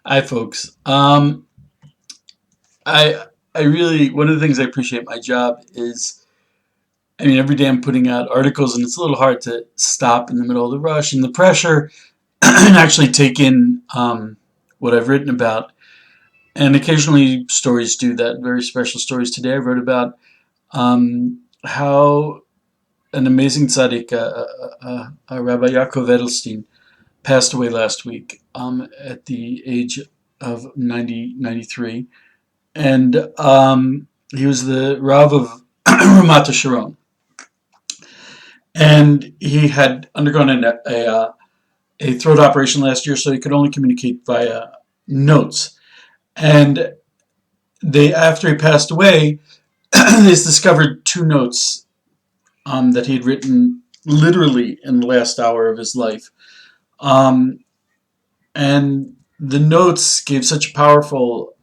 Hi, folks. I I really one of the things I appreciate my job is, every day I'm putting out articles, and it's a little hard to stop in the middle of the rush and the pressure and actually take in what I've written about. And occasionally stories do that. Very special stories. Today I wrote about how an amazing tzaddik, Rabbi Yaakov Edelstein, passed away last week at the age of 93. And he was the Rav of Ramat Sharon, and he had undergone a throat operation last year, so he could only communicate via notes. And after he passed away, they discovered two notes that he had written literally in the last hour of his life, um, and the notes gave such a powerful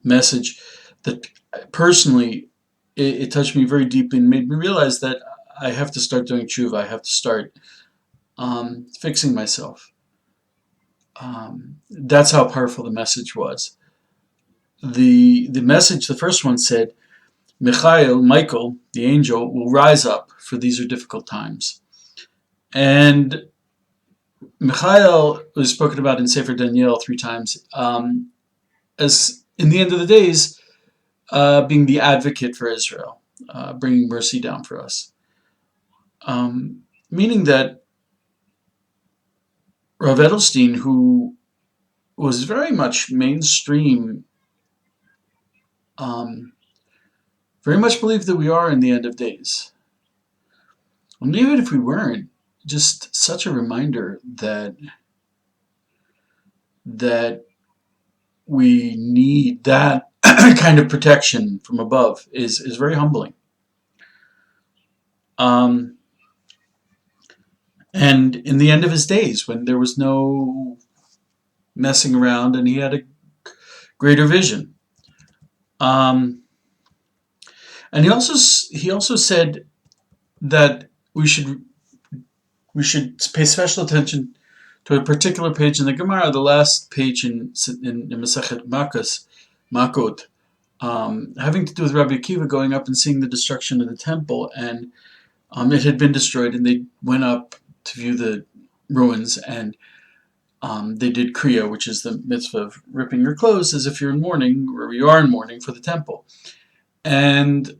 message that personally it touched me very deeply and made me realize that I have to start doing tshuva. I have to start fixing myself. That's how powerful the message was. The message, the first one said, Michael, the angel, will rise up, for these are difficult times. And Michael was spoken about in Sefer Daniel three times, as in the end of the days, being the advocate for Israel, bringing mercy down for us. Meaning that Rav Edelstein, who was very much mainstream, um, very much believed that we are in the end of days. And even if we weren't, just such a reminder that we need that kind of protection from above is very humbling. Um, and in the end of his days, when there was no messing around and he had a greater vision. Um, and he also said that we should pay special attention to a particular page in the Gemara, the last page in Masechet Makot, having to do with Rabbi Akiva going up and seeing the destruction of the temple, and it had been destroyed, and they went up to view the ruins, and they did Kriya, which is the mitzvah of ripping your clothes as if you're in mourning, or you are in mourning for the temple. And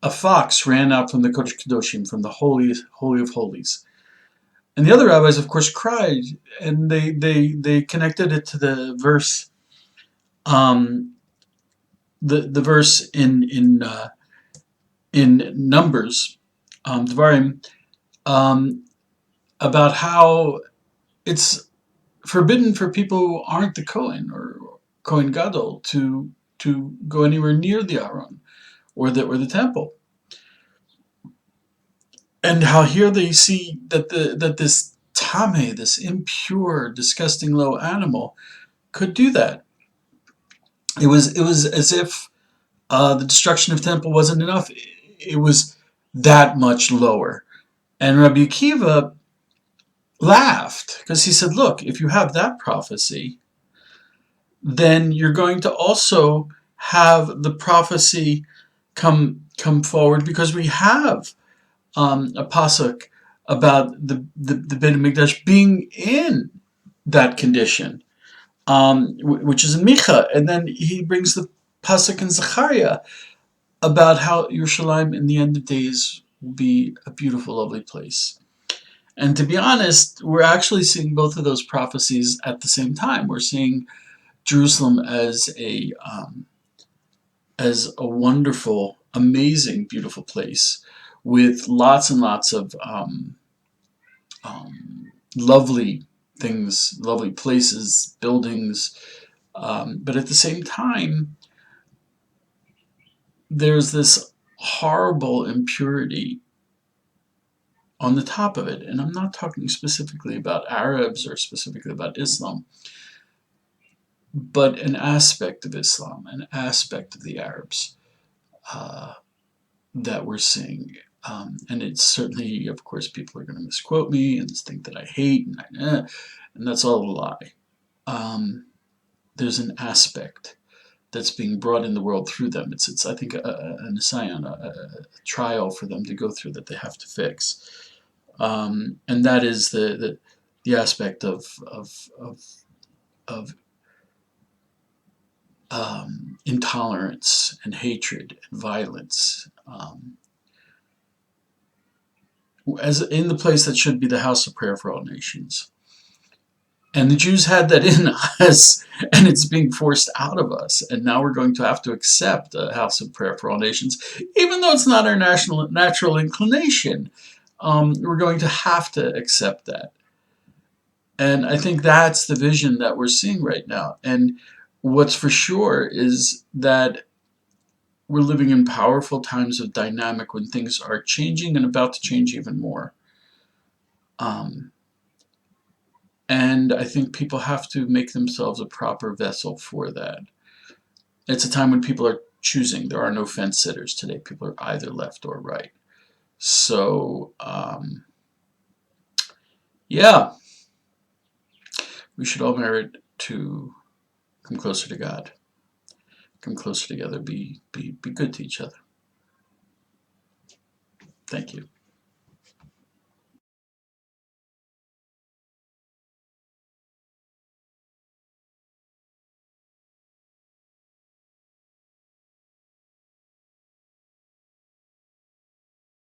a fox ran out from the Kodesh Kedoshim, from the Holy of Holies. And the other rabbis, of course, cried, and they connected it to the verse, um, the verse in Numbers, Devarim, um, about how it's forbidden for people who aren't the Kohen or Kohen Gadol to go anywhere near the Aron or the temple, and how here they see that this tame, this impure, disgusting low animal, could do that. It was as if the destruction of the temple wasn't enough. It was that much lower. And Rabbi Akiva laughed because he said, "Look, if you have that prophecy, then you're going to also have the prophecy come forward, because we have a pasuk about the Beit Hamikdash being in that condition, which is in Micha, and then he brings the pasuk in Zechariah about how Yerushalayim in the end of days will be a beautiful, lovely place." And to be honest, we're actually seeing both of those prophecies at the same time. We're seeing Jerusalem as a wonderful, amazing, beautiful place with lots and lots of lovely things, lovely places, buildings. But at the same time, there's this horrible impurity on the top of it. And I'm not talking specifically about Arabs or specifically about Islam, but an aspect of Islam, an aspect of the Arabs uh, that we're seeing. And it's certainly, of course, people are going to misquote me and think that I hate, and that's all a lie. there's an aspect that's being brought in the world through them. It's I think an assignment, a trial for them to go through that they have to fix, and that is the aspect of intolerance and hatred and violence, as in the place that should be the house of prayer for all nations. And the Jews had that in us, and it's being forced out of us. And now we're going to have to accept a house of prayer for all nations, even though it's not our natural inclination. We're going to have to accept that. And I think that's the vision that we're seeing right now. And what's for sure is that we're living in powerful times of dynamic when things are changing and about to change even more. Um, and I think people have to make themselves a proper vessel for that. It's a time when people are choosing. There are no fence sitters today. People are either left or right. So, yeah, we should all merit to come closer to God, come closer together, be good to each other. Thank you.